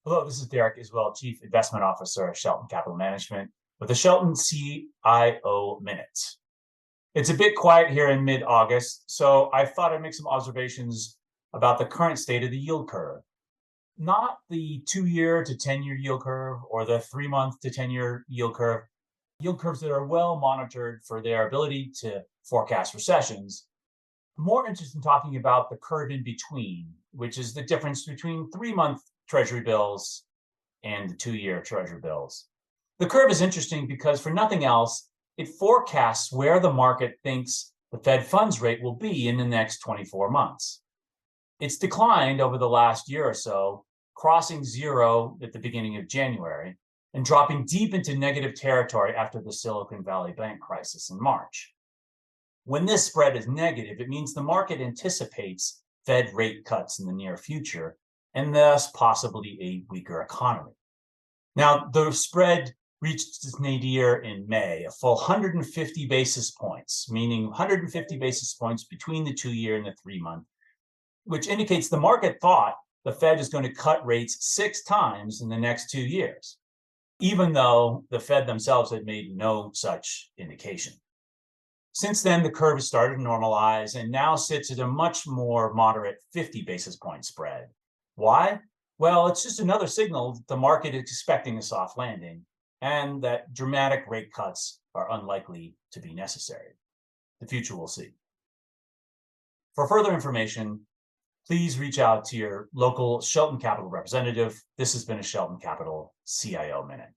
Hello, this is Derek Iswell, Chief Investment Officer of Shelton Capital Management with the Shelton CIO Minute. It's a bit quiet here in mid-August, so I thought I'd make some observations about the current state of the yield curve. Not the 2-year to 10-year yield curve or the 3-month to 10-year yield curves that are well monitored for their ability to forecast recessions. I'm more interested in talking about the curve in between, which is the difference between 3-month Treasury bills and the 2-year Treasury bills. The curve is interesting because, for nothing else, it forecasts where the market thinks the Fed funds rate will be in the next 24 months. It's declined over the last year or so, crossing zero at the beginning of January and dropping deep into negative territory after the Silicon Valley Bank crisis in March. When this spread is negative, it means the market anticipates Fed rate cuts in the near future and thus possibly a weaker economy. Now, the spread reached its nadir in May, a full 150 basis points, meaning 150 basis points between the 2-year and the 3-month, which indicates the market thought the Fed is going to cut rates 6 times in the next 2 years, even though the Fed themselves had made no such indication. Since then, the curve has started to normalize and now sits at a much more moderate 50 basis point spread. Why? Well, it's just another signal that the market is expecting a soft landing and that dramatic rate cuts are unlikely to be necessary. The future will see. For further information, please reach out to your local Shelton Capital representative. This has been a Shelton Capital CIO Minute.